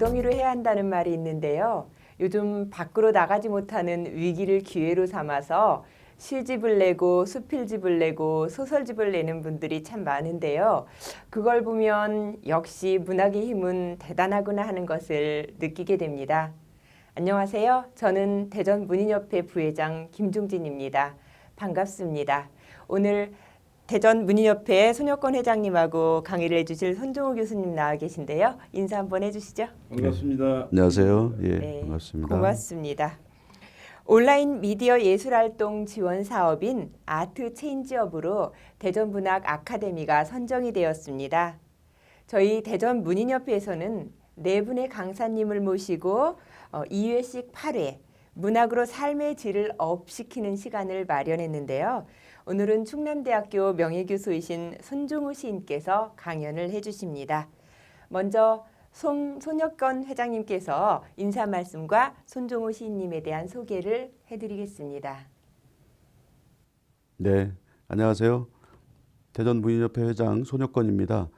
엉덩이로 해야 한다는 말이 있는데요. 요즘 밖으로 나가지 못하는 위기를 기회로 삼아서 시집을 내고 수필집을 내고 소설집을 내는 분들이 참 많은데요. 그걸 보면 역시 문학의 힘은 대단하구나 하는 것을 느끼게 됩니다. 안녕하세요. 저는 대전문인협회 부회장 김중진입니다. 반갑습니다. 오늘 대전문인협회 손혁권 회장님하고 강의를 해주실 손종우 교수님 나와 계신데요. 인사 한번 해주시죠. 반갑습니다. 안녕하세요. 예, 네, 반갑습니다. 고맙습니다. 온라인 미디어 예술활동 지원 사업인 아트 체인지업으로 대전문학 아카데미가 선정이 되었습니다. 저희 대전문인협회에서는 네 분의 강사님을 모시고 2회씩 8회 문학으로 삶의 질을 업시키는 시간을 마련했는데요. 오늘은 충남대학교 명예교수이신 손종우 시인께서 강연을 해주십니다. 먼저 손혁권 회장님께서 인사 말씀과 손종우 시인님에 대한 소개를 해드리겠습니다. 네, 안녕하세요. 대전문인협회 회장 손혁권입니다.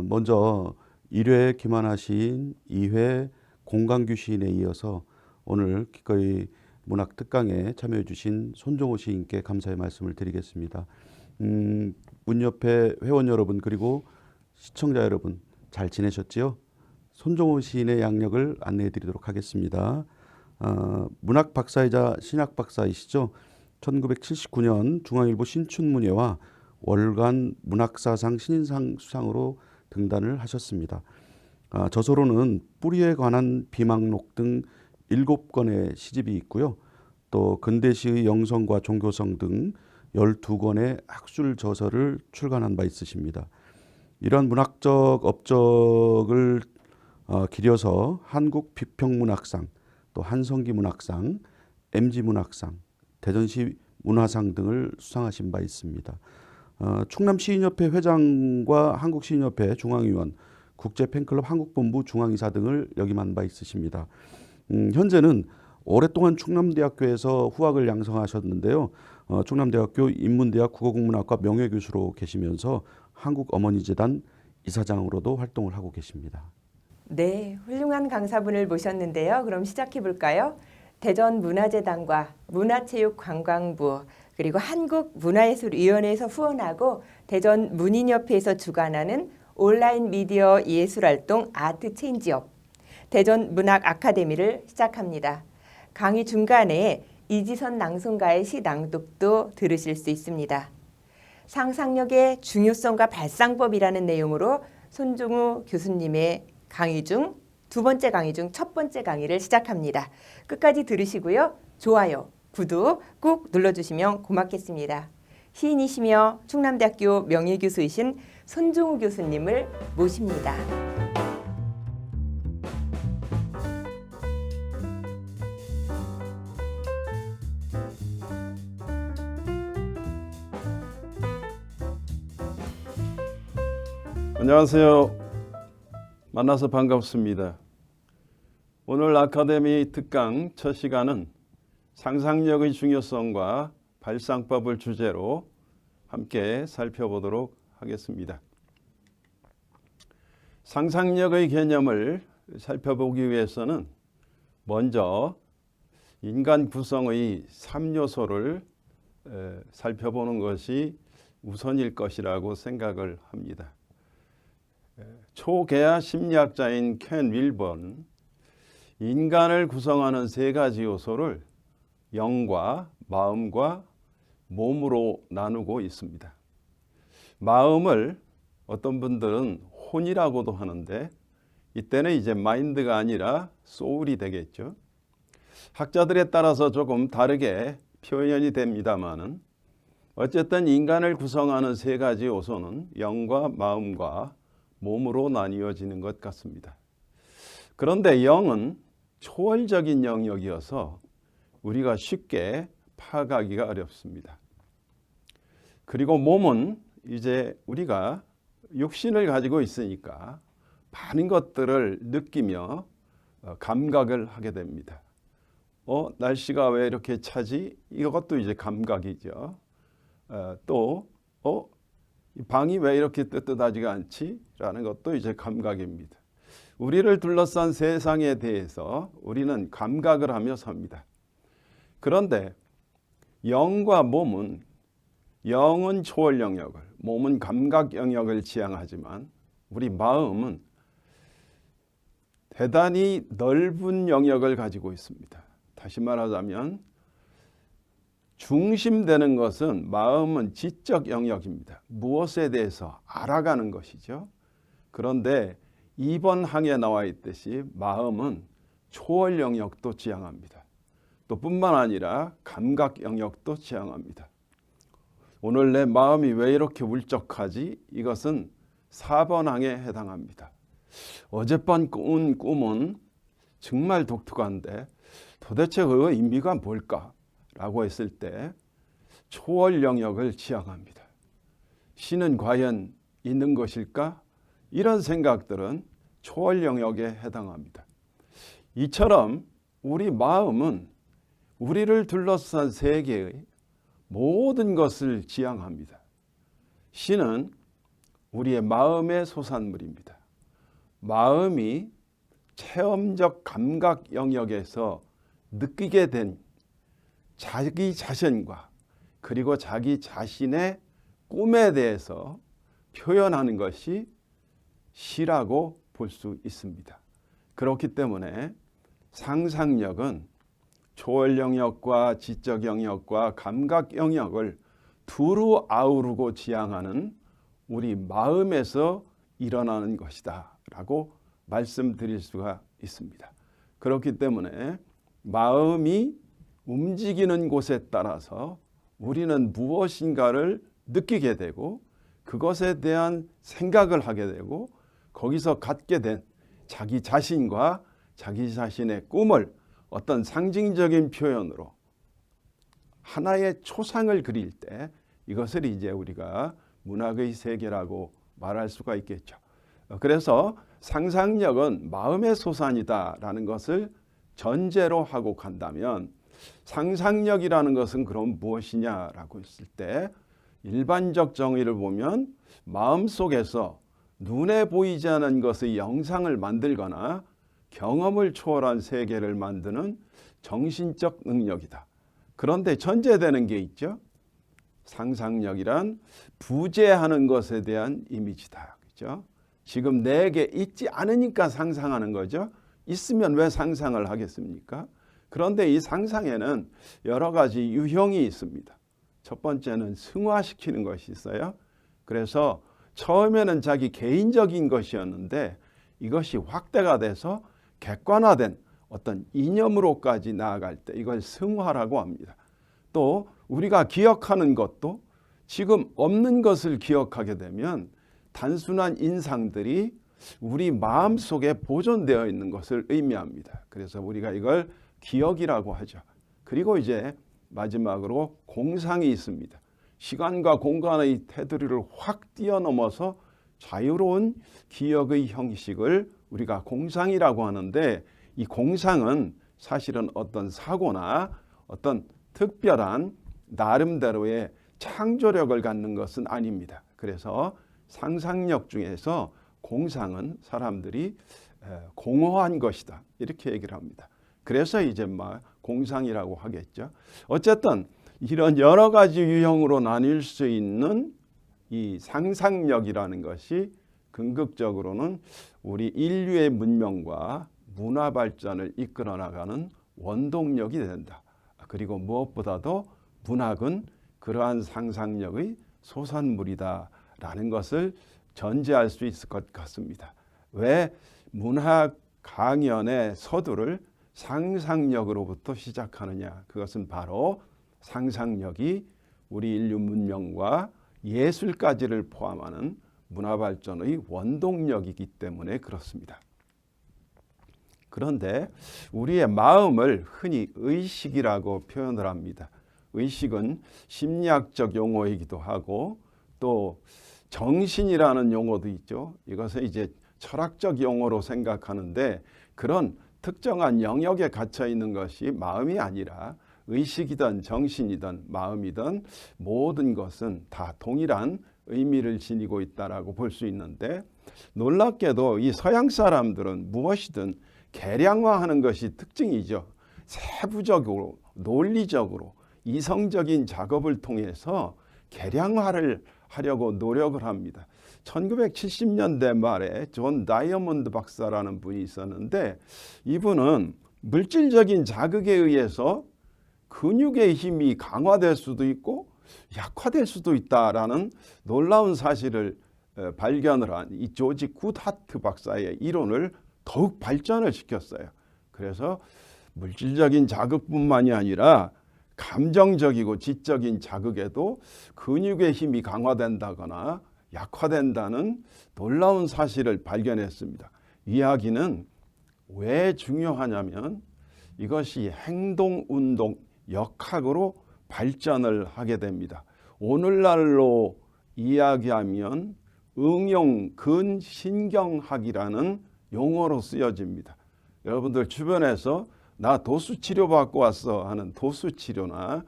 먼저 1회 김하나 시인, 2회 공강규 시인에 이어서 오늘 기꺼이 문학 특강에 참여해 주신 손종우 시인께 감사의 말씀을 드리겠습니다. 문협회 회원 여러분 그리고 시청자 여러분 잘 지내셨지요? 손종우 시인의 양력을 안내해 드리도록 하겠습니다. 문학 박사이자 신학 박사이시죠. 1979년 중앙일보 신춘문예와 월간 문학사상 신인상 수상으로 등단을 하셨습니다. 저서로는 뿌리에 관한 비망록 등 7권의 시집이 있고요. 또 근대시의 영성과 종교성 등 12권의 학술 저서를 출간한 바 있으십니다. 이러한 문학적 업적을 기려서 한국 비평문학상, 또 한성기 문학상, MG 문학상, 대전시 문화상 등을 수상하신 바 있습니다. 충남시인협회 회장과 한국시인협회 중앙위원, 국제팬클럽 한국본부 중앙이사 등을 역임한 바 있으십니다. 현재는 오랫동안 충남대학교에서 후학을 양성하셨는데요. 충남대학교 인문대학 국어국문학과 명예교수로 계시면서 한국어머니재단 이사장으로도 활동을 하고 계십니다. 네, 훌륭한 강사분을 모셨는데요. 그럼 시작해 볼까요? 대전문화재단과 문화체육관광부 그리고 한국문화예술위원회에서 후원하고 대전문인협회에서 주관하는 온라인 미디어 예술활동 아트 체인지업 대전문학 아카데미를 시작합니다. 강의 중간에 이지선 낭송가의 시 낭독도 들으실 수 있습니다. 상상력의 중요성과 발상법이라는 내용으로 손종우 교수님의 강의 중 두 번째 강의 중 첫 번째 강의를 시작합니다. 끝까지 들으시고요. 좋아요, 구독 꼭 눌러주시면 고맙겠습니다. 시인이시며 충남대학교 명예교수이신 손종우 교수님을 모십니다. 안녕하세요. 만나서 반갑습니다. 오늘 아카데미 특강 첫 시간은 상상력의 중요성과 발상법을 주제로 함께 살펴보도록 하겠습니다. 상상력의 개념을 살펴보기 위해서는 먼저 인간 구성의 3요소를 살펴보는 것이 우선일 것이라고 생각을 합니다. 초개화 심리학자인 켄 윌번, 인간을 구성하는 세 가지 요소를 영과 마음과 몸으로 나누고 있습니다. 마음을 어떤 분들은 혼이라고도 하는데 이때는 이제 마인드가 아니라 소울이 되겠죠. 학자들에 따라서 조금 다르게 표현이 됩니다만은 어쨌든 인간을 구성하는 세 가지 요소는 영과 마음과 몸으로 나뉘어지는 것 같습니다. 그런데 영은 초월적인 영역이어서 우리가 쉽게 파악하기가 어렵습니다. 그리고 몸은 이제 우리가 육신을 가지고 있으니까 많은 것들을 느끼며 감각을 하게 됩니다. 날씨가 왜 이렇게 차지? 이것도 이제 감각이죠. 또 방이 왜 이렇게 뜨뜻하지가 않지? 라는 것도 이제 감각입니다. 우리를 둘러싼 세상에 대해서 우리는 감각을 하며 삽니다. 그런데 영과 몸은, 영은 초월 영역을, 몸은 감각 영역을 지향하지만 우리 마음은 대단히 넓은 영역을 가지고 있습니다. 다시 말하자면 중심되는 것은, 마음은 지적 영역입니다. 무엇에 대해서 알아가는 것이죠. 그런데 이번 항에 나와 있듯이 마음은 초월 영역도 지향합니다. 또 뿐만 아니라 감각 영역도 지향합니다. 오늘 내 마음이 왜 이렇게 울적하지? 이것은 4번 항에 해당합니다. 어젯밤 꾼 꿈은 정말 독특한데 도대체 그 의미가 뭘까? 라고 했을 때 초월 영역을 지향합니다. 신은 과연 있는 것일까? 이런 생각들은 초월 영역에 해당합니다. 이처럼 우리 마음은 우리를 둘러싼 세계의 모든 것을 지향합니다. 신은 우리의 마음의 소산물입니다. 마음이 체험적 감각 영역에서 느끼게 된 자기 자신과 그리고 자기 자신의 꿈에 대해서 표현하는 것이 시라고 볼 수 있습니다. 그렇기 때문에 상상력은 초월 영역과 지적 영역과 감각 영역을 두루 아우르고 지향하는 우리 마음에서 일어나는 것이다 라고 말씀드릴 수가 있습니다. 그렇기 때문에 마음이 움직이는 곳에 따라서 우리는 무엇인가를 느끼게 되고 그것에 대한 생각을 하게 되고 거기서 갖게 된 자기 자신과 자기 자신의 꿈을 어떤 상징적인 표현으로 하나의 초상을 그릴 때 이것을 이제 우리가 문학의 세계라고 말할 수가 있겠죠. 그래서 상상력은 마음의 소산이다라는 것을 전제로 하고 간다면 상상력이라는 것은 그럼 무엇이냐라고 했을 때 일반적 정의를 보면 마음속에서 눈에 보이지 않는 것의 영상을 만들거나 경험을 초월한 세계를 만드는 정신적 능력이다. 그런데 전제되는 게 있죠. 상상력이란 부재하는 것에 대한 이미지다. 그렇죠? 지금 내게 있지 않으니까 상상하는 거죠. 있으면 왜 상상을 하겠습니까? 그런데 이 상상에는 여러 가지 유형이 있습니다. 첫 번째는 승화시키는 것이 있어요. 그래서 처음에는 자기 개인적인 것이었는데 이것이 확대가 돼서 객관화된 어떤 이념으로까지 나아갈 때 이걸 승화라고 합니다. 또 우리가 기억하는 것도 지금 없는 것을 기억하게 되면 단순한 인상들이 우리 마음속에 보존되어 있는 것을 의미합니다. 그래서 우리가 이걸 기억이라고 하죠. 그리고 이제 마지막으로 공상이 있습니다. 시간과 공간의 테두리를 확 뛰어넘어서 자유로운 기억의 형식을 우리가 공상이라고 하는데 이 공상은 사실은 어떤 사고나 어떤 특별한 나름대로의 창조력을 갖는 것은 아닙니다. 그래서 상상력 중에서 공상은 사람들이 공허한 것이다 이렇게 얘기를 합니다. 그래서 이제 막 공상이라고 하겠죠. 어쨌든 이런 여러 가지 유형으로 나뉠 수 있는 이 상상력이라는 것이 궁극적으로는 우리 인류의 문명과 문화 발전을 이끌어 나가는 원동력이 된다. 그리고 무엇보다도 문학은 그러한 상상력의 소산물이다라는 것을 전제할 수 있을 것 같습니다. 왜 문학 강연의 서두를 상상력으로부터 시작하느냐? 그것은 바로 상상력이 우리 인류 문명과 예술까지를 포함하는 문화 발전의 원동력이기 때문에 그렇습니다. 그런데 우리의 마음을 흔히 의식이라고 표현을 합니다. 의식은 심리학적 용어이기도 하고 또 정신이라는 용어도 있죠. 이것은 이제 철학적 용어로 생각하는데 그런 특정한 영역에 갇혀 있는 것이 마음이 아니라 의식이든 정신이든 마음이든 모든 것은 다 동일한 의미를 지니고 있다라고 볼 수 있는데 놀랍게도 이 서양 사람들은 무엇이든 계량화하는 것이 특징이죠. 세부적으로, 논리적으로, 이성적인 작업을 통해서 계량화를 하려고 노력을 합니다. 1970년대 말에 존 다이아몬드 박사라는 분이 있었는데, 이분은 물질적인 자극에 의해서 근육의 힘이 강화될 수도 있고 약화될 수도 있다라는 놀라운 사실을 발견을 한 이 조지 굿하트 박사의 이론을 더욱 발전을 시켰어요. 그래서 물질적인 자극뿐만이 아니라 감정적이고 지적인 자극에도 근육의 힘이 강화된다거나 약화된다는 놀라운 사실을 발견했습니다. 이 이야기는 왜 중요하냐면 이것이 행동, 운동, 역학으로 발전을 하게 됩니다. 오늘날로 이야기하면 응용 근신경학이라는 용어로 쓰여집니다. 여러분들 주변에서 나 도수 치료 받고 왔어 하는 도수 치료나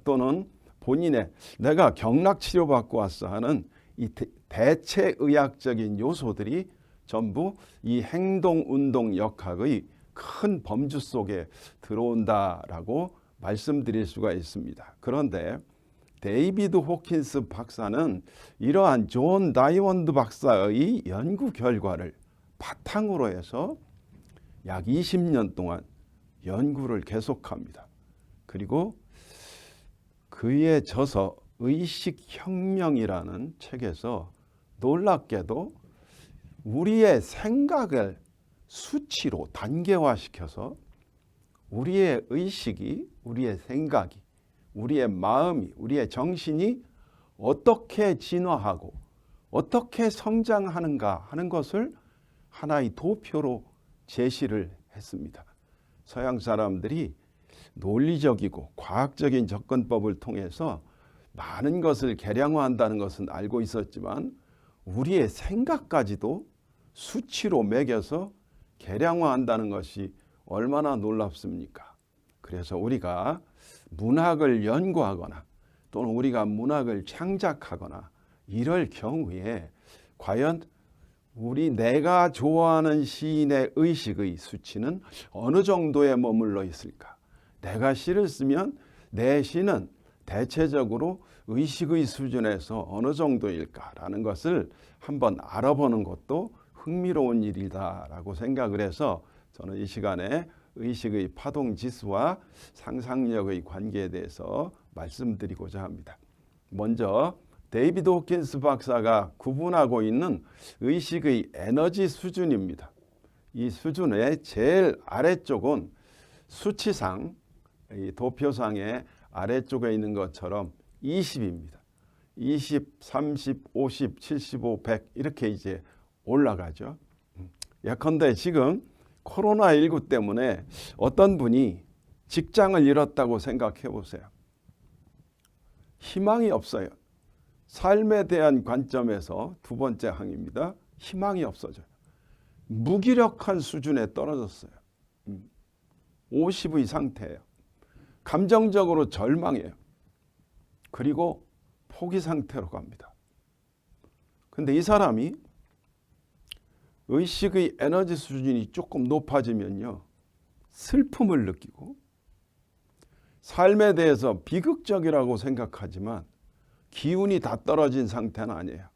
또는 본인의 내가 경락 치료 받고 왔어 하는 이 대체 의학적인 요소들이 전부 이 행동, 운동, 역학의 큰 범주 속에 들어온다라고 말씀드릴 수가 있습니다. 그런데 데이비드 호킨스 박사는 이러한 존 다이아몬드 박사의 연구 결과를 바탕으로 해서 약 20년 동안 연구를 계속합니다. 그리고 그의 저서 의식혁명이라는 책에서 놀랍게도 우리의 생각을 수치로 단계화시켜서 우리의 의식이, 우리의 생각이, 우리의 마음이, 우리의 정신이 어떻게 진화하고 어떻게 성장하는가 하는 것을 하나의 도표로 제시를 했습니다. 서양 사람들이 논리적이고 과학적인 접근법을 통해서 많은 것을 계량화한다는 것은 알고 있었지만 우리의 생각까지도 수치로 매겨서 계량화한다는 것이 얼마나 놀랍습니까? 그래서 우리가 문학을 연구하거나 또는 우리가 문학을 창작하거나 이럴 경우에 과연 내가 좋아하는 시인의 의식의 수치는 어느 정도에 머물러 있을까? 내가 시를 쓰면 내 시는 대체적으로 의식의 수준에서 어느 정도일까라는 것을 한번 알아보는 것도 흥미로운 일이다라고 생각을 해서 저는 이 시간에 의식의 파동지수와 상상력의 관계에 대해서 말씀드리고자 합니다. 먼저 데이비드 호킨스 박사가 구분하고 있는 의식의 에너지 수준입니다. 이 수준의 제일 아래쪽은 수치상, 이 도표상의 아래쪽에 있는 것처럼 20입니다. 20, 30, 50, 75, 100 이렇게 이제 올라가죠. 예컨대 지금 코로나19 때문에 어떤 분이 직장을 잃었다고 생각해 보세요. 희망이 없어요. 삶에 대한 관점에서 두 번째 항입니다. 희망이 없어져요. 무기력한 수준에 떨어졌어요. 50의 상태예요. 감정적으로 절망해요. 그리고 포기 상태로 갑니다. 근데 이 사람이 의식의 에너지 수준이 조금 높아지면요, 슬픔을 느끼고 삶에 대해서 비극적이라고 생각하지만 기운이 다 떨어진 상태는 아니에요.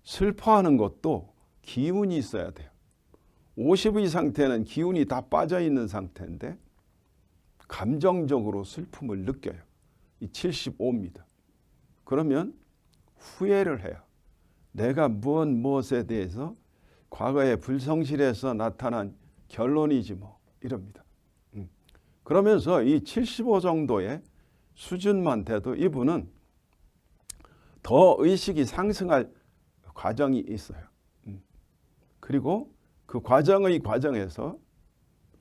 슬퍼하는 것도 기운이 있어야 돼요. 50의 상태는 기운이 다 빠져 있는 상태인데 감정적으로 슬픔을 느껴요. 이 75입니다. 그러면 후회를 해요. 내가 무엇에 대해서 과거에 불성실해서 나타난 결론이지 뭐 이럽니다. 그러면서 이 75 정도의 수준만 돼도 이분은 더 의식이 상승할 과정이 있어요. 그리고 그 과정에서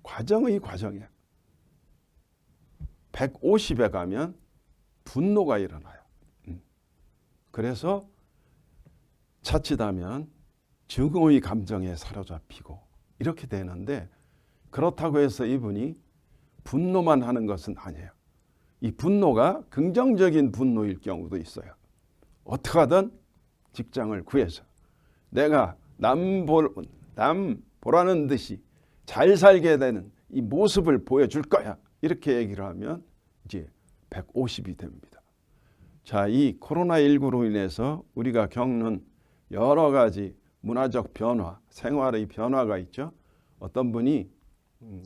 과정이에요. 150에 가면 분노가 일어나요. 그래서 자칫하면 증오의 감정에 사로잡히고 이렇게 되는데, 그렇다고 해서 이분이 분노만 하는 것은 아니에요. 이 분노가 긍정적인 분노일 경우도 있어요. 어떻게 하든 직장을 구해서, 내가 남 보라는 듯이 잘 살게 되는 이 모습을 보여줄 거야. 이렇게 얘기를 하면 이제 150이 됩니다. 자, 이 코로나19로 인해서 우리가 겪는 여러 가지 문화적 변화, 생활의 변화가 있죠. 어떤 분이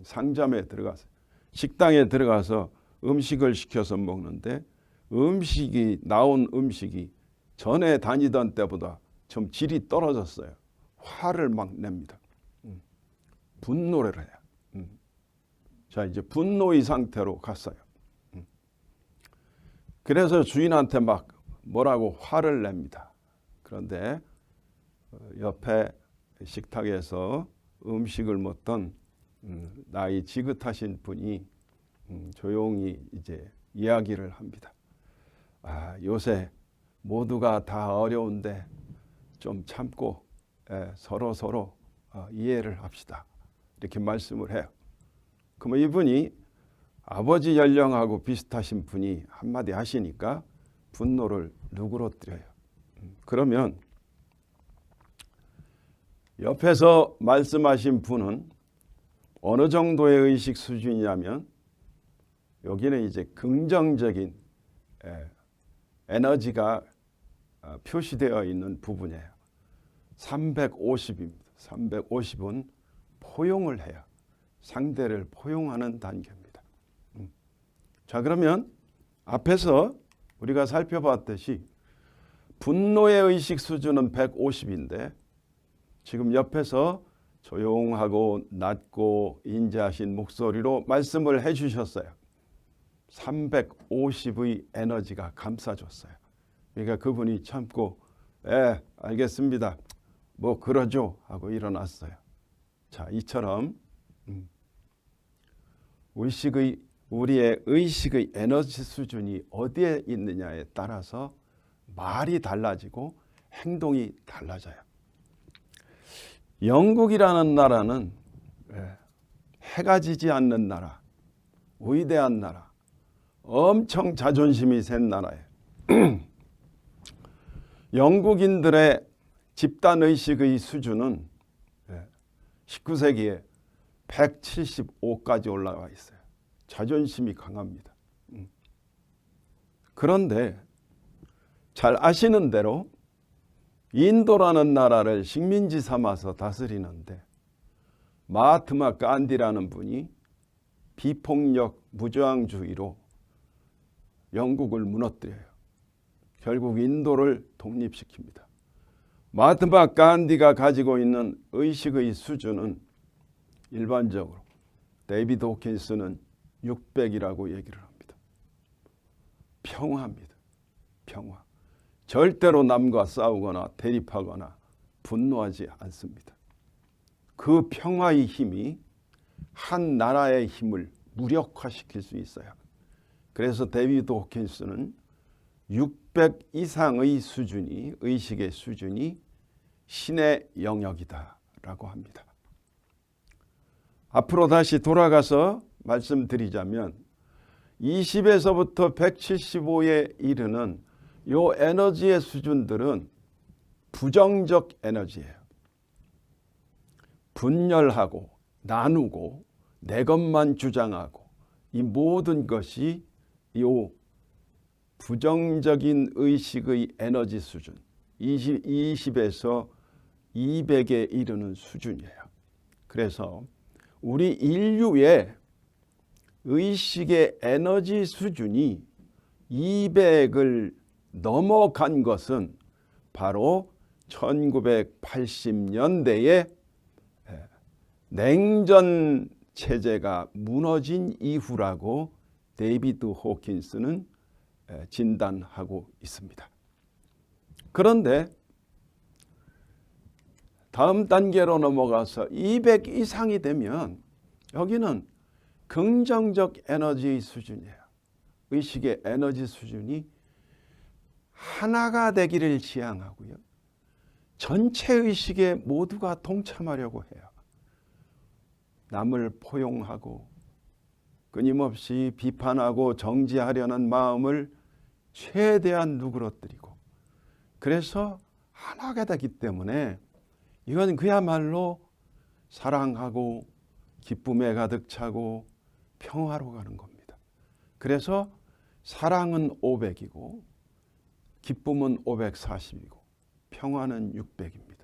상점에 들어가서 식당에 들어가서 음식을 시켜서 먹는데 나온 음식이 전에 다니던 때보다 좀 질이 떨어졌어요. 화를 막 냅니다. 분노를 해요. 자, 이제 분노의 상태로 갔어요. 그래서 주인한테 막 뭐라고 화를 냅니다. 그런데 옆에 식탁에서 음식을 먹던 나이 지긋하신 분이 조용히 이제 이야기를 합니다. 요새 모두가 다 어려운데 좀 참고 서로 이해를 합시다. 이렇게 말씀을 해요. 그러면 이분이 아버지 연령하고 비슷하신 분이 한마디 하시니까 분노를 누그러뜨려요. 그러면 옆에서 말씀하신 분은 어느 정도의 의식 수준이냐면 여기는 이제 긍정적인 에너지가 표시되어 있는 부분이에요. 350입니다. 350은 포용을 해요. 상대를 포용하는 단계입니다. 자, 그러면 앞에서 우리가 살펴봤듯이 분노의 의식 수준은 150인데 지금 옆에서 조용하고 낮고 인자하신 목소리로 말씀을 해주셨어요. 350의 에너지가 감싸줬어요. 그러니까 그분이 참고 알겠습니다. 뭐 그러죠 하고 일어났어요. 자, 이처럼 우리의 의식의 에너지 수준이 어디에 있느냐에 따라서 말이 달라지고 행동이 달라져요. 영국이라는 나라는 해가 지지 않는 나라, 위대한 나라, 엄청 자존심이 센 나라예요. 영국인들의 집단의식의 수준은 19세기에 175까지 올라와 있어요. 자존심이 강합니다. 그런데 잘 아시는 대로 인도라는 나라를 식민지 삼아서 다스리는데 마하트마 간디라는 분이 비폭력 무저항주의로 영국을 무너뜨려요. 결국 인도를 독립시킵니다. 마하트마 간디가 가지고 있는 의식의 수준은 일반적으로 데이비드 호킨스는 600이라고 얘기를 합니다. 평화입니다. 평화. 절대로 남과 싸우거나 대립하거나 분노하지 않습니다. 그 평화의 힘이 한 나라의 힘을 무력화시킬 수 있어요. 그래서 데이비드 호킨스는 600 이상의 수준이, 의식의 수준이 신의 영역이다라고 합니다. 앞으로 다시 돌아가서 말씀드리자면 20에서부터 175에 이르는 이 에너지의 수준들은 부정적 에너지예요. 분열하고 나누고 내 것만 주장하고 이 모든 것이 이 부정적인 의식의 에너지 수준 20에서 200에 이르는 수준이에요. 그래서 우리 인류의 의식의 에너지 수준이 200을 넘어간 것은 바로 1980년대에 냉전 체제가 무너진 이후라고 데이비드 호킨스는 진단하고 있습니다. 그런데 다음 단계로 넘어가서 200 이상이 되면 여기는 긍정적 에너지의 수준이에요. 의식의 에너지 수준이 하나가 되기를 지향하고요. 전체 의식에 모두가 동참하려고 해요. 남을 포용하고 끊임없이 비판하고 정지하려는 마음을 최대한 누그러뜨리고 그래서 하나가 되기 때문에 이건 그야말로 사랑하고 기쁨에 가득 차고 평화로 가는 겁니다. 그래서 사랑은 500이고 기쁨은 540이고 평화는 600입니다.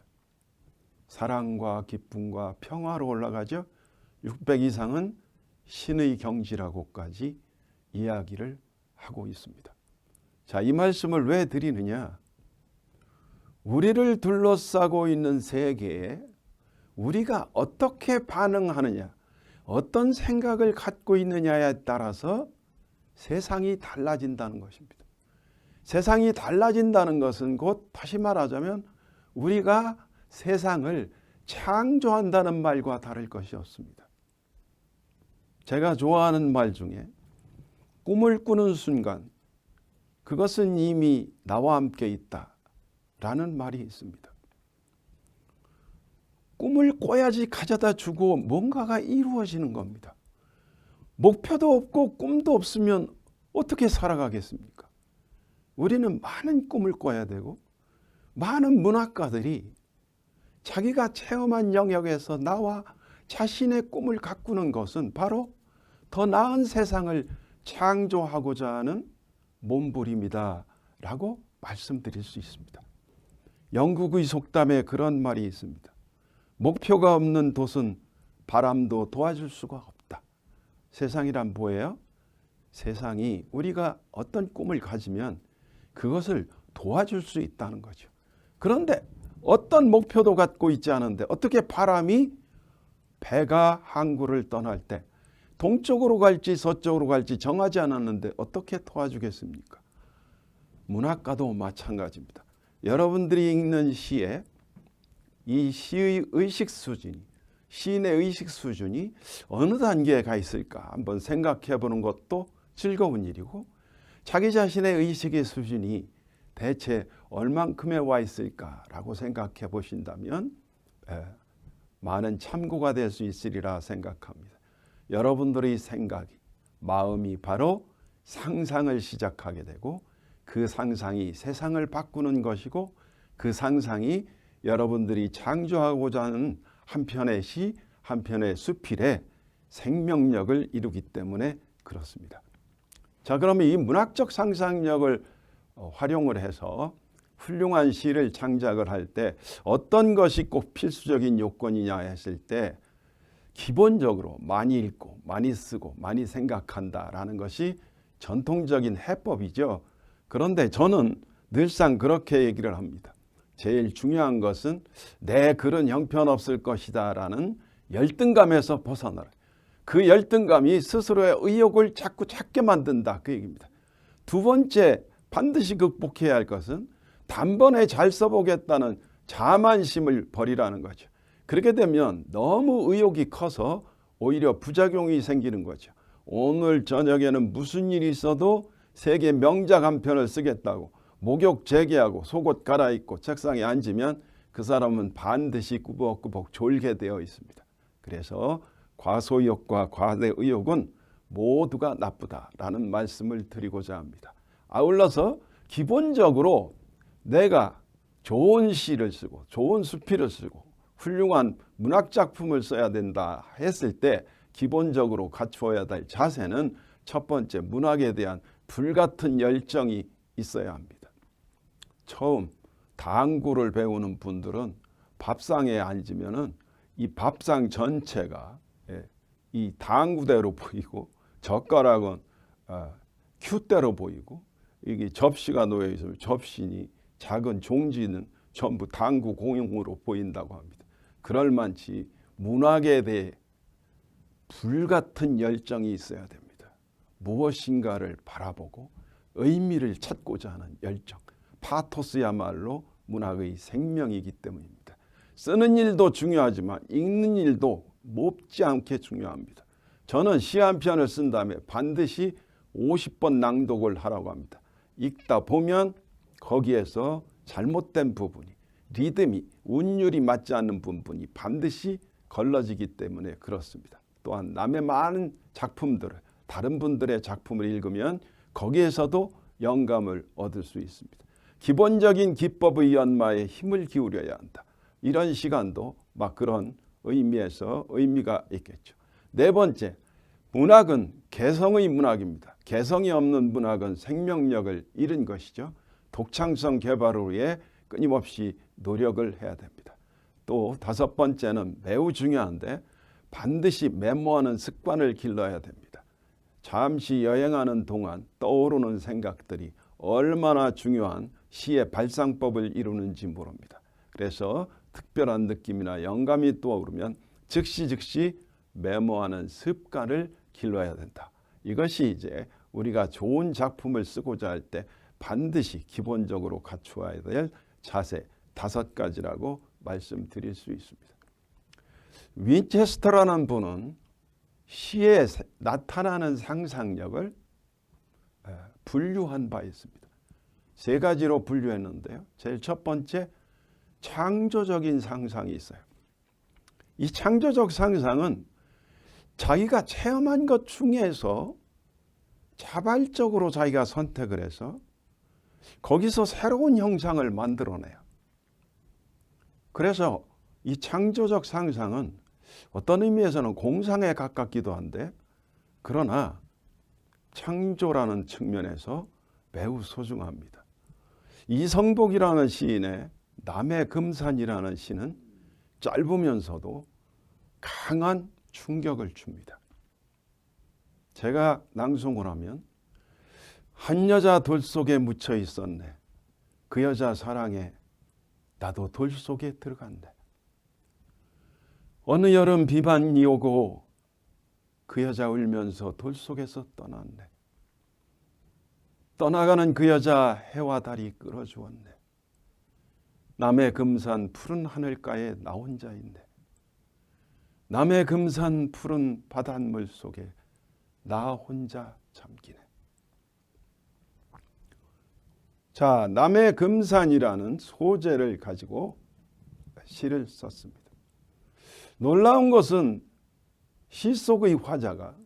사랑과 기쁨과 평화로 올라가죠. 600 이상은 신의 경지라고까지 이야기를 하고 있습니다. 자, 이 말씀을 왜 드리느냐? 우리를 둘러싸고 있는 세계에 우리가 어떻게 반응하느냐, 어떤 생각을 갖고 있느냐에 따라서 세상이 달라진다는 것입니다. 세상이 달라진다는 것은 곧 다시 말하자면 우리가 세상을 창조한다는 말과 다를 것이 없습니다. 제가 좋아하는 말 중에 꿈을 꾸는 순간 그것은 이미 나와 함께 있다라는 말이 있습니다. 꿈을 꿔야지 가져다 주고 뭔가가 이루어지는 겁니다. 목표도 없고 꿈도 없으면 어떻게 살아가겠습니까? 우리는 많은 꿈을 꿔야 되고 많은 문학가들이 자기가 체험한 영역에서 나와 자신의 꿈을 가꾸는 것은 바로 더 나은 세상을 창조하고자 하는 몸부림이다 라고 말씀드릴 수 있습니다. 영국의 속담에 그런 말이 있습니다. 목표가 없는 돛은 바람도 도와줄 수가 없다. 세상이란 뭐예요? 세상이 우리가 어떤 꿈을 가지면 그것을 도와줄 수 있다는 거죠. 그런데 어떤 목표도 갖고 있지 않은데 어떻게 바람이 배가 항구를 떠날 때 동쪽으로 갈지 서쪽으로 갈지 정하지 않았는데 어떻게 도와주겠습니까? 문학가도 마찬가지입니다. 여러분들이 읽는 시에 이 시의 의식 수준이, 시인의 의식 수준이 어느 단계에 가 있을까 한번 생각해 보는 것도 즐거운 일이고, 자기 자신의 의식의 수준이 대체 얼만큼에 와 있을까라고 생각해 보신다면 많은 참고가 될 수 있으리라 생각합니다. 여러분들의 생각이, 마음이 바로 상상을 시작하게 되고 그 상상이 세상을 바꾸는 것이고 그 상상이 여러분들이 창조하고자 하는 한편의 시, 한편의 수필에 생명력을 이루기 때문에 그렇습니다. 자, 그러면 이 문학적 상상력을 활용을 해서 훌륭한 시를 창작을 할 때 어떤 것이 꼭 필수적인 요건이냐 했을 때 기본적으로 많이 읽고 많이 쓰고 많이 생각한다라는 것이 전통적인 해법이죠. 그런데 저는 늘상 그렇게 얘기를 합니다. 제일 중요한 것은 내 글은 형편없을 것이다 라는 열등감에서 벗어나라. 그 열등감이 스스로의 의욕을 자꾸 찾게 만든다, 그 얘기입니다. 두 번째 반드시 극복해야 할 것은 단번에 잘 써보겠다는 자만심을 버리라는 거죠. 그렇게 되면 너무 의욕이 커서 오히려 부작용이 생기는 거죠. 오늘 저녁에는 무슨 일이 있어도 세계 명작 한 편을 쓰겠다고 목욕 재개하고 속옷 갈아입고 책상에 앉으면 그 사람은 반드시 꾸벅꾸벅 졸게 되어 있습니다. 그래서 과소욕과 과대의욕은 모두가 나쁘다라는 말씀을 드리고자 합니다. 아울러서 기본적으로 내가 좋은 시를 쓰고 좋은 수필을 쓰고 훌륭한 문학작품을 써야 된다 했을 때 기본적으로 갖추어야 될 자세는 첫 번째, 문학에 대한 불같은 열정이 있어야 합니다. 처음 당구를 배우는 분들은 밥상에 앉으면은 이 밥상 전체가 이 당구대로 보이고 젓가락은 큐대로 보이고 이게 접시가 놓여 있으면 접시니 작은 종지는 전부 당구 공용으로 보인다고 합니다. 그럴만치 문학에 대해 불같은 열정이 있어야 됩니다. 무엇인가를 바라보고 의미를 찾고자 하는 열정. 파토스야말로 문학의 생명이기 때문입니다. 쓰는 일도 중요하지만 읽는 일도 못지않게 중요합니다. 저는 시 한 편을 쓴 다음에 반드시 50번 낭독을 하라고 합니다. 읽다 보면 거기에서 잘못된 부분이, 리듬이, 운율이 맞지 않는 부분이 반드시 걸러지기 때문에 그렇습니다. 또한 남의 많은 작품들을, 다른 분들의 작품을 읽으면 거기에서도 영감을 얻을 수 있습니다. 기본적인 기법의 연마에 힘을 기울여야 한다. 이런 시간도 막 그런 의미에서 의미가 있겠죠. 네 번째, 문학은 개성의 문학입니다. 개성이 없는 문학은 생명력을 잃은 것이죠. 독창성 개발을 위해 끊임없이 노력을 해야 됩니다. 또 다섯 번째는 매우 중요한데 반드시 메모하는 습관을 길러야 됩니다. 잠시 여행하는 동안 떠오르는 생각들이 얼마나 중요한 시의 발상법을 이루는지 모릅니다. 그래서 특별한 느낌이나 영감이 떠오르면 즉시 메모하는 습관을 길러야 된다. 이것이 이제 우리가 좋은 작품을 쓰고자 할 때 반드시 기본적으로 갖추어야 될 자세 다섯 가지라고 말씀드릴 수 있습니다. 윈체스터라는 분은 시에 나타나는 상상력을 분류한 바 있습니다. 세 가지로 분류했는데요. 제일 첫 번째, 창조적인 상상이 있어요. 이 창조적 상상은 자기가 체험한 것 중에서 자발적으로 자기가 선택을 해서 거기서 새로운 형상을 만들어내요. 그래서 이 창조적 상상은 어떤 의미에서는 공상에 가깝기도 한데 그러나 창조라는 측면에서 매우 소중합니다. 이성복이라는 시인의 남의 금산이라는 시는 짧으면서도 강한 충격을 줍니다. 제가 낭송을 하면 한 여자 돌 속에 묻혀 있었네. 그 여자 사랑에 나도 돌 속에 들어간대. 어느 여름 비만이 오고 그 여자 울면서 돌 속에서 떠났네. 떠나가는 그 여자 해와 달이 끌어주었네. 남의 금산 푸른 하늘가에 나 혼자 있네. 남의 금산 푸른 바닷물 속에 나 혼자 잠기네. 자, 남의 금산이라는 소재를 가지고 시를 썼습니다. 놀라운 것은 시 속의 화자가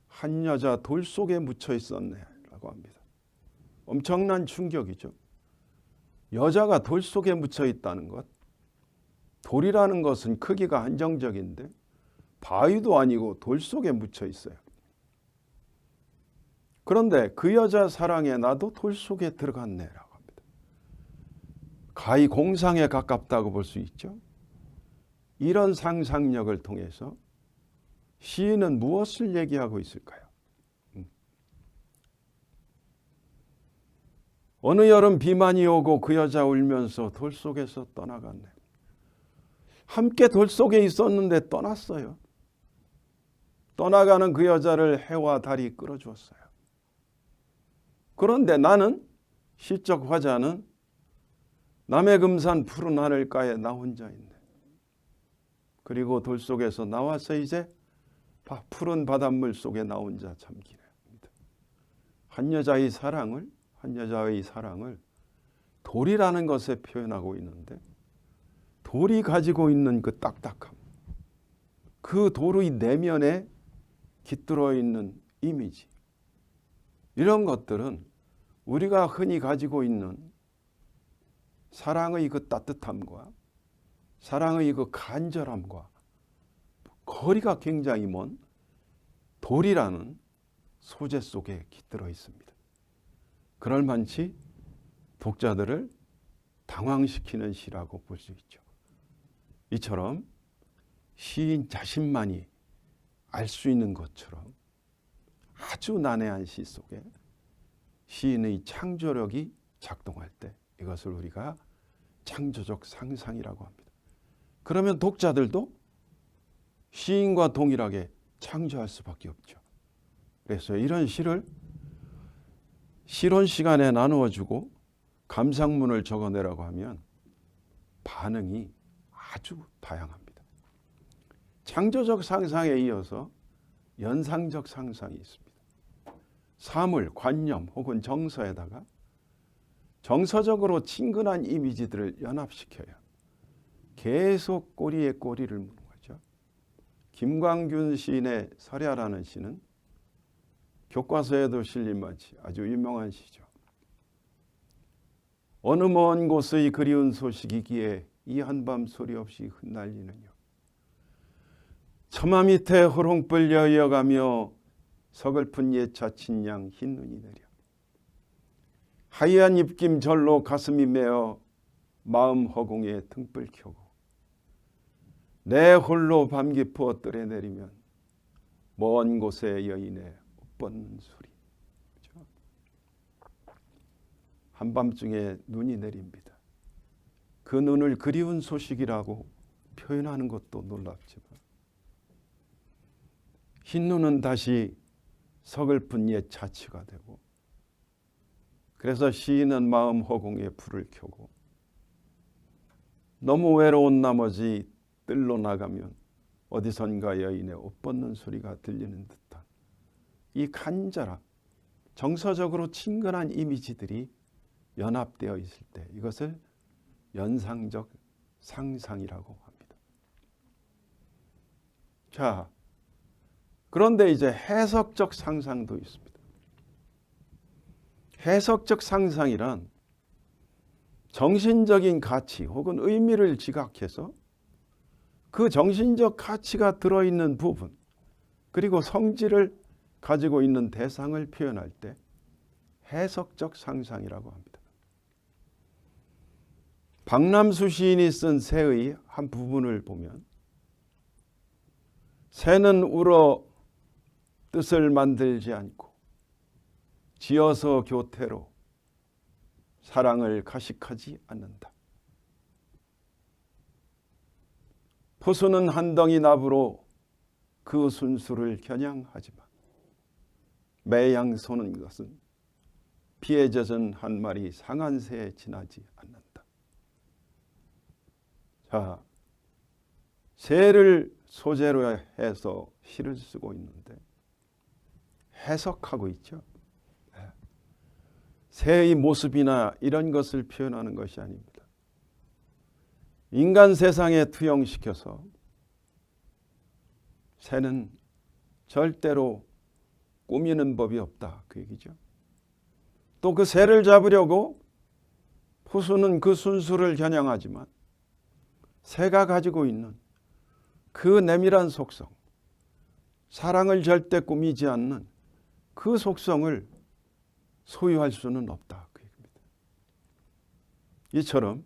한 여자 돌 속에 묻혀 있었네 라고 합니다. 엄청난 충격이죠. 여자가 돌 속에 묻혀 있다는 것. 돌이라는 것은 크기가 한정적인데 바위도 아니고 돌 속에 묻혀 있어요. 그런데 그 여자 사랑에 나도 돌 속에 들어갔네라고 합니다. 가히 공상에 가깝다고 볼 수 있죠. 이런 상상력을 통해서 시인은 무엇을 얘기하고 있을까요? 어느 여름 비만이 오고 그 여자 울면서 돌 속에서 떠나갔네. 함께 돌 속에 있었는데 떠났어요. 떠나가는 그 여자를 해와 달이 끌어주었어요. 그런데 나는, 시적 화자는 남의 금산 푸른 하늘가에 나 혼자 있네. 그리고 돌 속에서 나와서 이제 푸른 바닷물 속에 나 혼자 잠기네. 한 여자의 사랑을 돌이라는 것에 표현하고 있는데 돌이 가지고 있는 그 딱딱함, 그 돌의 내면에 깃들어 있는 이미지, 이런 것들은 우리가 흔히 가지고 있는 사랑의 그 따뜻함과 사랑의 그 간절함과 거리가 굉장히 먼 돌이라는 소재 속에 깃들어 있습니다. 그럴 만치 독자들을 당황시키는 시라고 볼 수 있죠. 이처럼 시인 자신만이 알 수 있는 것처럼 아주 난해한 시 속에 시인의 창조력이 작동할 때 이것을 우리가 창조적 상상이라고 합니다. 그러면 독자들도 시인과 동일하게 창조할 수밖에 없죠. 그래서 이런 시를 실온 시간에 나누어주고 감상문을 적어내라고 하면 반응이 아주 다양합니다. 창조적 상상에 이어서 연상적 상상이 있습니다. 사물, 관념 혹은 정서에다가 정서적으로 친근한 이미지들을 연합시켜요. 계속 꼬리에 꼬리를 무는 거죠. 김광균 시인의 설야라는 시는 교과서에도 실린 마치 아주 유명한 시죠. 어느 먼 곳의 그리운 소식이기에 이 한밤 소리 없이 흩날리느냐. 처마 밑에 호롱불 여여가며 서글픈 옛 자친 양 흰눈이 내려. 하얀 입김 절로 가슴이 메어 마음 허공에 등불 켜고 내 홀로 밤 깊어 뜰에 내리면 먼 곳에 여인의 옷 벗는 소리. 그렇죠? 한밤중에 눈이 내립니다. 그 눈을 그리운 소식이라고 표현하는 것도 놀랍지만 흰눈은 다시 서글픈 옛 자취가 되고 그래서 시인은 마음 허공에 불을 켜고 너무 외로운 나머지 뜰로 나가면 어디선가 여인의 옷 벗는 소리가 들리는 듯한 이 간절한 정서적으로 친근한 이미지들이 연합되어 있을 때 이것을 연상적 상상이라고 합니다. 자, 그런데 이제 해석적 상상도 있습니다. 해석적 상상이란 정신적인 가치 혹은 의미를 지각해서 그 정신적 가치가 들어있는 부분 그리고 성질을 가지고 있는 대상을 표현할 때 해석적 상상이라고 합니다. 박남수 시인이 쓴 새의 한 부분을 보면 새는 울어 뜻을 만들지 않고 지어서 교태로 사랑을 가식하지 않는다. 포수는 한 덩이 납으로 그 순수를 겨냥하지만 매양 소는 것은 피에 젖은 한 마리 상한 새에 지나지 않는다. 자, 새를 소재로 해서 시를 쓰고 있는데 해석하고 있죠. 새의 모습이나 이런 것을 표현하는 것이 아닙니다. 인간 세상에 투영시켜서 새는 절대로 꾸미는 법이 없다 그 얘기죠. 또 그 새를 잡으려고 포수는 그 순수를 겨냥하지만 새가 가지고 있는 그 내밀한 속성, 사랑을 절대 꾸미지 않는 그 속성을 소유할 수는 없다 그 얘기입니다. 이처럼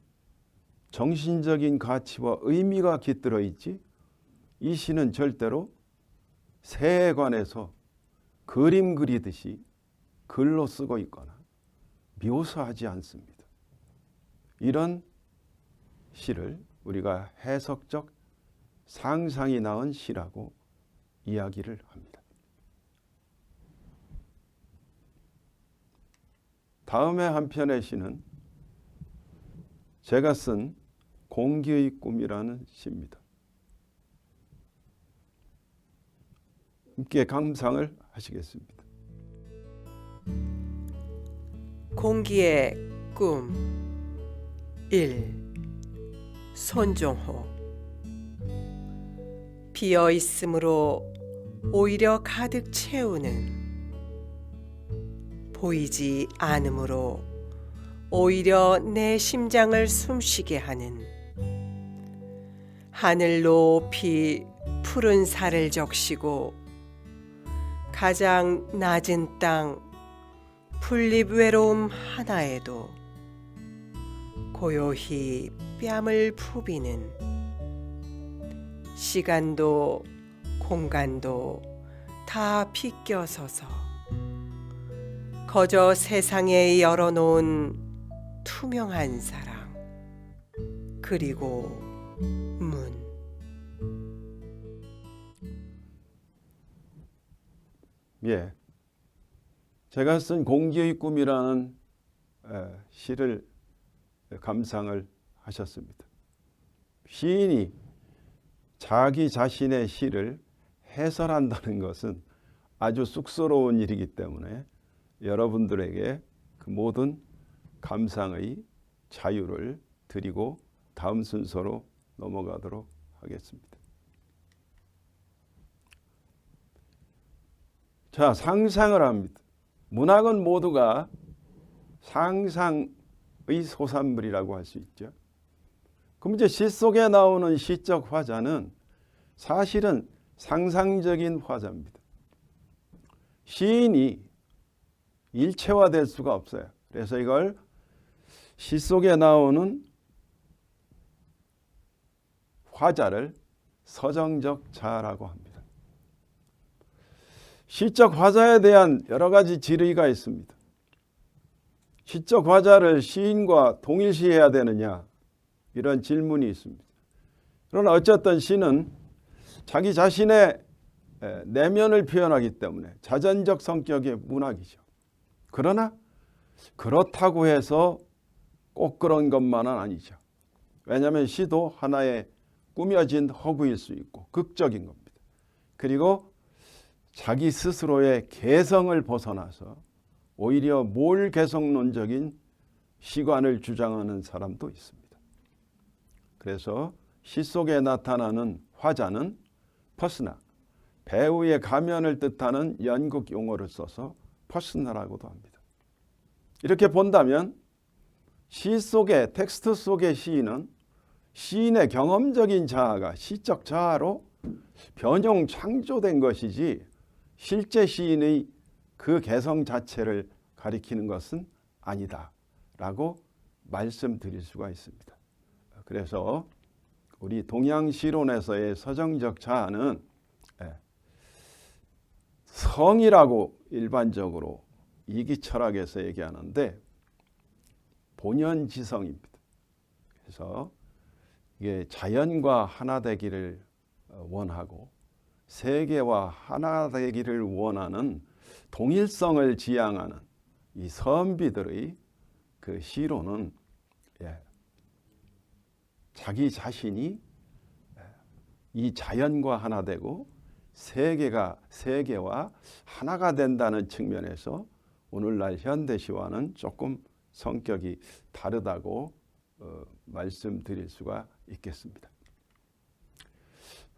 정신적인 가치와 의미가 깃들어 있지 이 시는 절대로 새에 관해서 그림 그리듯이 글로 쓰고 있거나 묘사하지 않습니다. 이런 시를 우리가 해석적 상상이 낳은 시라고 이야기를 합니다. 다음에 한 편의 시는 제가 쓴 공기의 꿈이라는 시입니다. 함께 감상을 하시겠습니다. 공기의 꿈 1. 손종호. 비어 있으므로 오히려 가득 채우는, 보이지 않으므로 오히려 내 심장을 숨쉬게 하는, 하늘 높이 푸른 살을 적시고 가장 낮은 땅 풀잎 외로움 하나에도 고요히 뺨을 부비는, 시간도 공간도 다 비껴서서 거저 세상에 열어놓은 투명한 사랑, 그리고 문. 예, 제가 쓴 공기의 꿈이라는 시를 감상을 하셨습니다. 시인이 자기 자신의 시를 해설한다는 것은 아주 쑥스러운 일이기 때문에 여러분들에게 그 모든 감상의 자유를 드리고 다음 순서로 넘어가도록 하겠습니다. 자, 상상을 합니다. 문학은 모두가 상상의 소산물이라고 할 수 있죠. 그럼 이제 시 속에 나오는 시적 화자는 사실은 상상적인 화자입니다. 시인이 일체화될 수가 없어요. 그래서 이걸 시 속에 나오는 화자를 서정적 자라고 합니다. 시적 화자에 대한 여러 가지 질의가 있습니다. 시적 화자를 시인과 동일시해야 되느냐, 이런 질문이 있습니다. 그러나 어쨌든 시는 자기 자신의 내면을 표현하기 때문에 자전적 성격의 문학이죠. 그러나 그렇다고 해서 꼭 그런 것만은 아니죠. 왜냐하면 시도 하나의 꾸며진 허구일 수 있고 극적인 겁니다. 그리고 자기 스스로의 개성을 벗어나서 오히려 몰개성론적인 시관을 주장하는 사람도 있습니다. 그래서 시 속에 나타나는 화자는 퍼스나, 배우의 가면을 뜻하는 연극 용어를 써서 퍼스나라고도 합니다. 이렇게 본다면 시 속의, 텍스트 속의 시인은 시인의 경험적인 자아가 시적 자아로 변형 창조된 것이지 실제 시인의 그 개성 자체를 가리키는 것은 아니다라고 말씀드릴 수가 있습니다. 그래서 우리 동양시론에서의 서정적 자아는 성이라고 일반적으로 이기철학에서 얘기하는데 본연지성입니다. 그래서 이게 자연과 하나 되기를 원하고 세계와 하나 되기를 원하는 동일성을 지향하는 이 선비들의 그 시로는 자기 자신이 이 자연과 하나 되고 세계와 하나가 된다는 측면에서 오늘날 현대시와는 조금 성격이 다르다고 말씀드릴 수가 있겠습니다.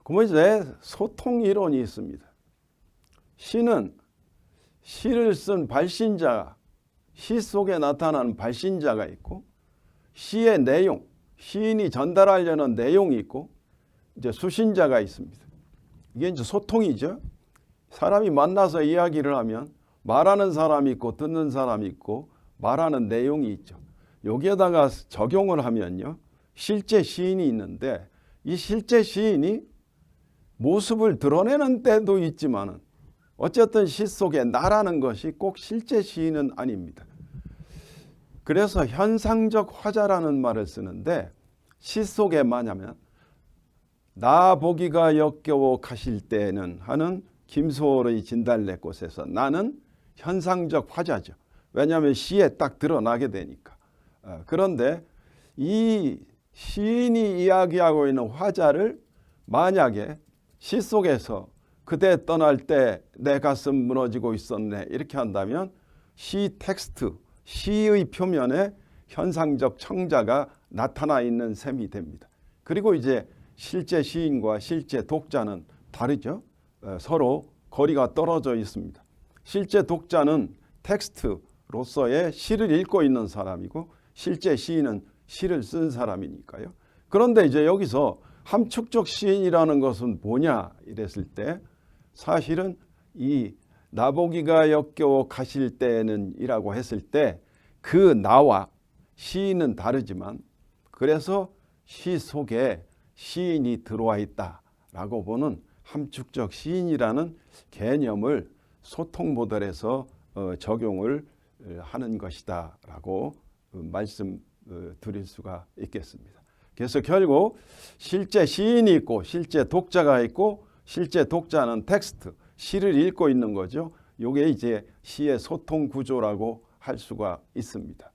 그러면 이제 소통 이론이 있습니다. 시는 시를 쓴 발신자, 시 속에 나타나는 발신자가 있고 시의 내용, 시인이 전달하려는 내용이 있고 이제 수신자가 있습니다. 이게 이제 소통이죠. 사람이 만나서 이야기를 하면 말하는 사람이 있고 듣는 사람이 있고 말하는 내용이 있죠. 여기에다가 적용을 하면요, 실제 시인이 있는데 이 실제 시인이 모습을 드러내는 때도 있지만은 어쨌든 시 속에 나라는 것이 꼭 실제 시인은 아닙니다. 그래서 현상적 화자라는 말을 쓰는데 시 속에 뭐냐면 나 보기가 역겨워 가실 때는 하는 김소월의 진달래꽃에서 나는 현상적 화자죠. 왜냐하면 시에 딱 드러나게 되니까. 그런데 이 시인이 이야기하고 있는 화자를 만약에 시 속에서 그대 떠날 때 내 가슴 무너지고 있었네 이렇게 한다면 시 텍스트, 시의 표면에 현상적 청자가 나타나 있는 셈이 됩니다. 그리고 이제 실제 시인과 실제 독자는 다르죠. 서로 거리가 떨어져 있습니다. 실제 독자는 텍스트로서의 시를 읽고 있는 사람이고 실제 시인은 시를 쓴 사람이니까요. 그런데 이제 여기서 함축적 시인이라는 것은 뭐냐 이랬을 때 사실은 이 나보기가 역겨워 가실 때는 이라고 했을 때 그 나와 시인은 다르지만 그래서 시 속에 시인이 들어와 있다라고 보는 함축적 시인이라는 개념을 소통 모델에서 적용을 하는 것이다라고 말씀드릴 수가 있겠습니다. 그래서 결국 실제 시인이 있고 실제 독자가 있고 실제 독자는 텍스트, 시를 읽고 있는 거죠. 이게 이제 시의 소통 구조라고 할 수가 있습니다.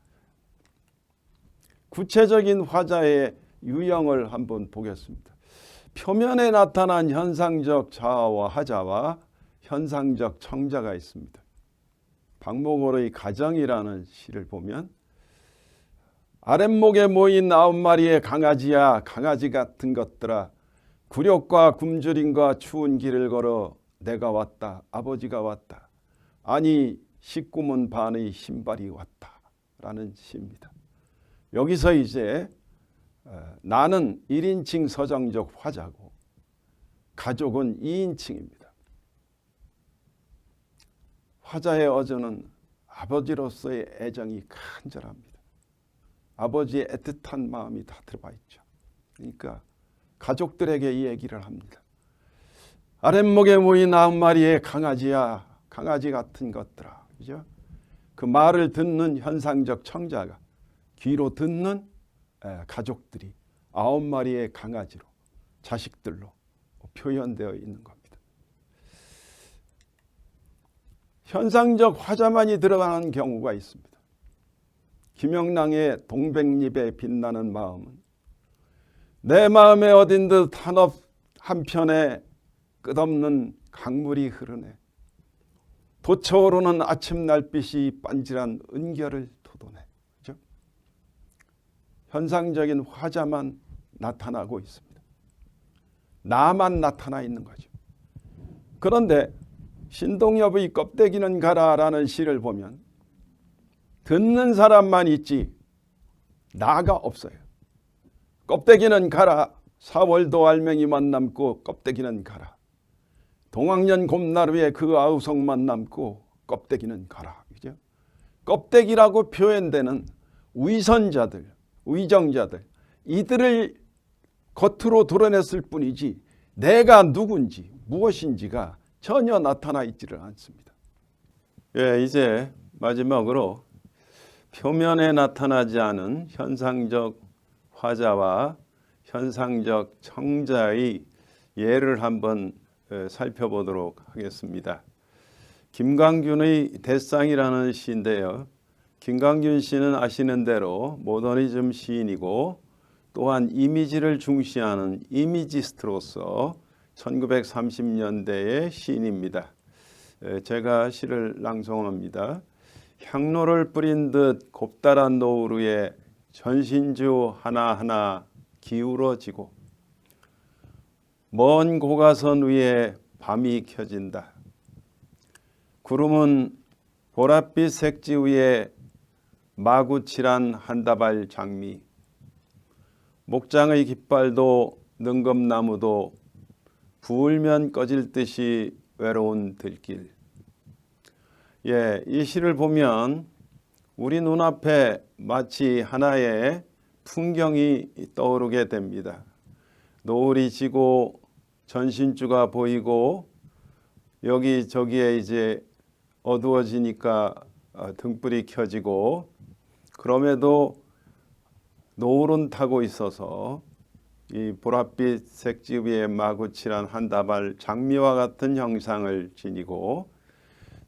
구체적인 화자의 유형을 한번 보겠습니다. 표면에 나타난 현상적 자아와 하자와 현상적 청자가 있습니다. 박목월의 가정이라는 시를 보면 아랫목에 모인 9마리의 강아지야 강아지 같은 것들아 굴욕과 굶주림과 추운 길을 걸어 내가 왔다 아버지가 왔다 아니 식구문 반의 신발이 왔다 라는 시입니다. 여기서 이제 나는 1인칭 서정적 화자고 가족은 2인칭입니다. 화자의 어조는 아버지로서의 애정이 간절합니다. 아버지의 애틋한 마음이 다 들어가 있죠. 그러니까 가족들에게 이 얘기를 합니다. 아랫목에 모인 9마리의 강아지야, 강아지 같은 것들아. 그죠? 그 말을 듣는 현상적 청자가 귀로 듣는 가족들이 9마리의 강아지로, 자식들로 표현되어 있는 겁니다. 현상적 화자만이 들어가는 경우가 있습니다. 김영랑의 동백잎에 빛나는 마음은 내 마음에 어딘 듯 한없 한편에 끝없는 강물이 흐르네. 돋쳐오르는 아침 날빛이 반질한 은결을 돋우네. 그렇죠? 현상적인 화자만 나타나고 있습니다. 나만 나타나 있는 거죠. 그런데 신동엽의 껍데기는 가라라는 시를 보면 듣는 사람만 있지 나가 없어요. 껍데기는 가라. 4월도 알맹이만 남고 껍데기는 가라. 동학년 곰나루에 그 아우성만 남고 껍데기는 가라. 그죠? 껍데기라고 표현되는 위선자들, 위정자들, 이들을 겉으로 드러냈을 뿐이지 내가 누군지 무엇인지가 전혀 나타나 있지를 않습니다. 예, 이제 마지막으로 표면에 나타나지 않은 현상적 화자와 현상적 청자의 예를 한번 살펴보도록 하겠습니다. 김광균의 대상이라는 시인데요. 김광균 씨는 아시는 대로 모더니즘 시인이고 또한 이미지를 중시하는 이미지스트로서 1930년대의 시인입니다. 제가 시를 낭송합니다. 향로를 뿌린 듯 곱다란 노을 위에 전신주 하나하나 기울어지고 먼 고가선 위에 밤이 켜진다. 구름은 보랏빛 색지 위에 마구칠한 한 다발 장미, 목장의 깃발도 능검나무도 부을면 꺼질 듯이 외로운 들길. 예, 이 시를 보면 우리 눈앞에 마치 하나의 풍경이 떠오르게 됩니다. 노을이 지고 전신주가 보이고 여기저기에 이제 어두워지니까 등불이 켜지고 그럼에도 노을은 타고 있어서 이 보랏빛 색지 위에 마구칠한 한 다발 장미와 같은 형상을 지니고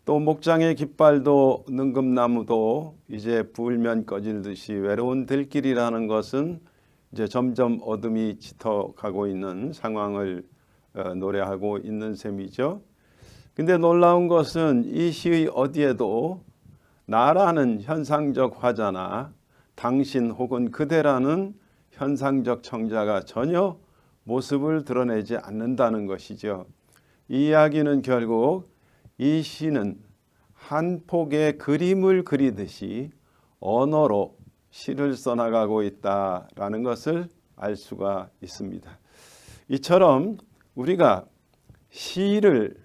또 목장의 깃발도 능금나무도 이제 부을면 꺼질 듯이 외로운 들길이라는 것은 이제 점점 어둠이 짙어가고 있는 상황을 노래하고 있는 셈이죠. 근데 놀라운 것은 이 시의 어디에도 나라는 현상적 화자나 당신 혹은 그대라는 현상적 청자가 전혀 모습을 드러내지 않는다는 것이죠. 이 이야기는 결국 이 시는 한 폭의 그림을 그리듯이 언어로 시를 써나가고 있다라는 것을 알 수가 있습니다. 이처럼 우리가 시를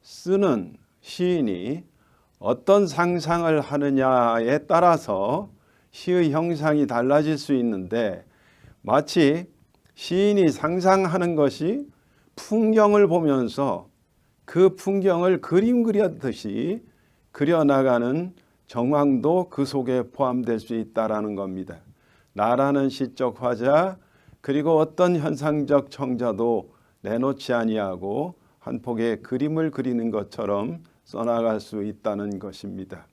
쓰는 시인이 어떤 상상을 하느냐에 따라서 시의 형상이 달라질 수 있는데 마치 시인이 상상하는 것이 풍경을 보면서 그 풍경을 그림 그렸듯이 그려나가는 정황도 그 속에 포함될 수 있다라는 겁니다. 나라는 시적 화자 그리고 어떤 현상적 청자도 내놓지 아니하고 한 폭의 그림을 그리는 것처럼 써나갈 수 있다는 것입니다.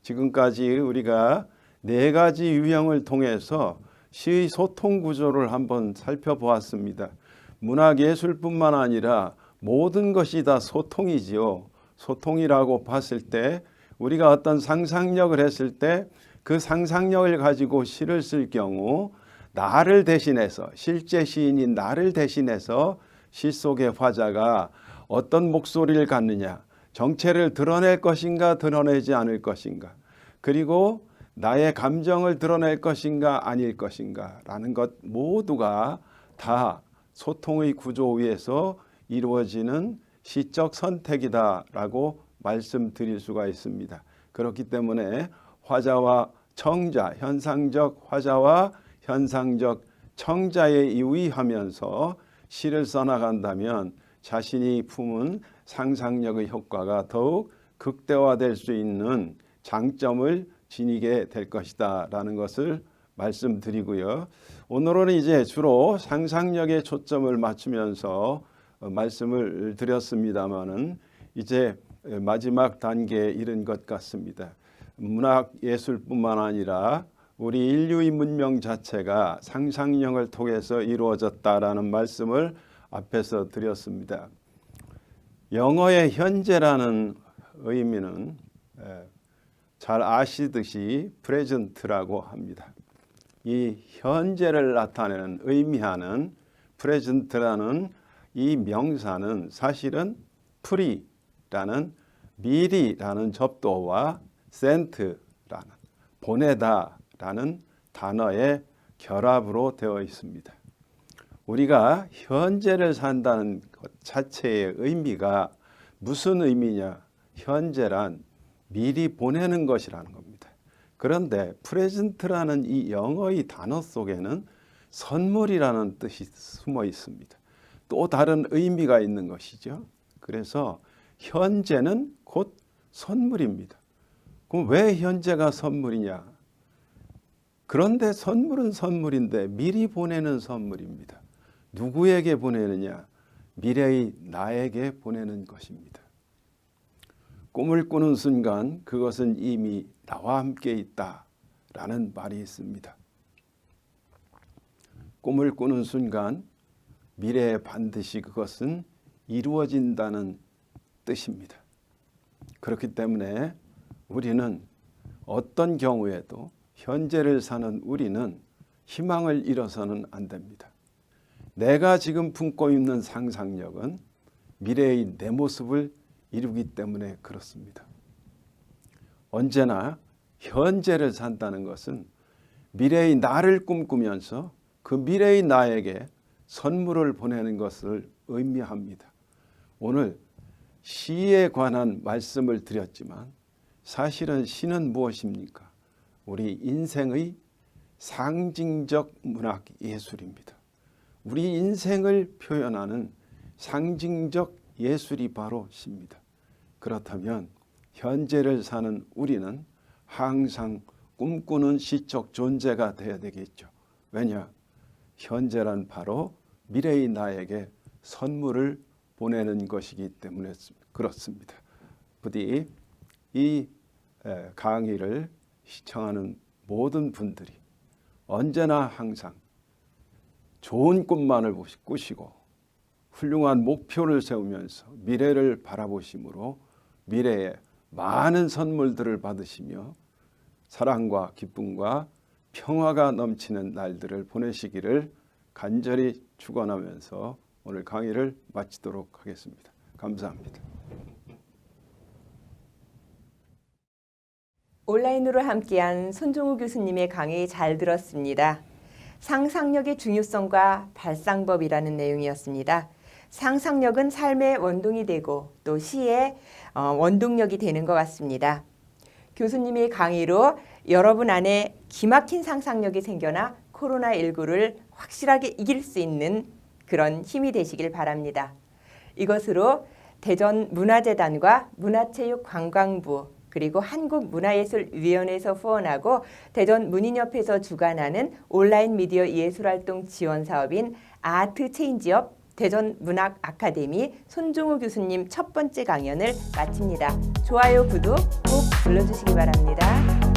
지금까지 우리가 4가지 유형을 통해서 시의 소통 구조를 한번 살펴보았습니다. 문학예술뿐만 아니라 모든 것이 다 소통이지요. 소통이라고 봤을 때 우리가 어떤 상상력을 했을 때 그 상상력을 가지고 시를 쓸 경우 나를 대신해서 실제 시인인 나를 대신해서 시 속의 화자가 어떤 목소리를 갖느냐 정체를 드러낼 것인가 드러내지 않을 것인가 그리고 나의 감정을 드러낼 것인가 아닐 것인가 라는 것 모두가 다 소통의 구조 위에서 이루어지는 시적 선택이다라고 말씀드릴 수가 있습니다. 그렇기 때문에 화자와 청자, 현상적 화자와 현상적 청자에 유의하면서 시를 써나간다면 자신이 품은 상상력의 효과가 더욱 극대화될 수 있는 장점을 지니게 될 것이다 라는 것을 말씀드리고요. 오늘은 이제 주로 상상력에 초점을 맞추면서 말씀을 드렸습니다마는 이제 마지막 단계에 이른 것 같습니다. 문학 예술뿐만 아니라 우리 인류의 문명 자체가 상상력을 통해서 이루어졌다라는 말씀을 앞에서 드렸습니다. 영어의 현재라는 의미는 잘 아시듯이 프레젠트라고 합니다. 이 현재를 나타내는 의미하는 프레젠트라는 이 명사는 사실은 프리라는 미리라는 접두어와 센트라는 보내다라는 단어의 결합으로 되어 있습니다. 우리가 현재를 산다는 것 자체의 의미가 무슨 의미냐? 현재란 미리 보내는 것이라는 겁니다. 그런데 프레젠트라는 이 영어의 단어 속에는 선물이라는 뜻이 숨어 있습니다. 또 다른 의미가 있는 것이죠. 그래서 현재는 곧 선물입니다. 그럼 왜 현재가 선물이냐? 그런데 선물은 선물인데 미리 보내는 선물입니다. 누구에게 보내느냐? 미래의 나에게 보내는 것입니다. 꿈을 꾸는 순간 그것은 이미 나와 함께 있다라는 말이 있습니다. 꿈을 꾸는 순간 미래에 반드시 그것은 이루어진다는 뜻입니다. 그렇기 때문에 우리는 어떤 경우에도 현재를 사는 우리는 희망을 잃어서는 안 됩니다. 내가 지금 품고 있는 상상력은 미래의 내 모습을 이루기 때문에 그렇습니다. 언제나 현재를 산다는 것은 미래의 나를 꿈꾸면서 그 미래의 나에게 선물을 보내는 것을 의미합니다. 오늘 시에 관한 말씀을 드렸지만 사실은 시는 무엇입니까? 우리 인생의 상징적 문학 예술입니다. 우리 인생을 표현하는 상징적 예술이 바로 시입니다. 그렇다면 현재를 사는 우리는 항상 꿈꾸는 시적 존재가 되어야 되겠죠. 왜냐? 현재란 바로 미래의 나에게 선물을 보내는 것이기 때문에 그렇습니다. 부디 이 강의를 시청하는 모든 분들이 언제나 항상 좋은 꿈만을 꾸시고 훌륭한 목표를 세우면서 미래를 바라보심으로 미래에 많은 선물들을 받으시며 사랑과 기쁨과 평화가 넘치는 날들을 보내시기를 간절히 축원하면서 오늘 강의를 마치도록 하겠습니다. 감사합니다. 온라인으로 함께한 손종우 교수님의 강의 잘 들었습니다. 상상력의 중요성과 발상법이라는 내용이었습니다. 상상력은 삶의 원동이 되고 또 시의 원동력이 되는 것 같습니다. 교수님의 강의로 여러분 안에 기막힌 상상력이 생겨나 코로나19를 확실하게 이길 수 있는 그런 힘이 되시길 바랍니다. 이것으로 대전문화재단과 문화체육관광부 그리고 한국문화예술위원회에서 후원하고 대전문인협회에서 주관하는 온라인 미디어 예술활동 지원 사업인 아트체인지업 대전문학아카데미 손종우 교수님 첫 번째 강연을 마칩니다. 좋아요, 구독 꼭 눌러주시기 바랍니다.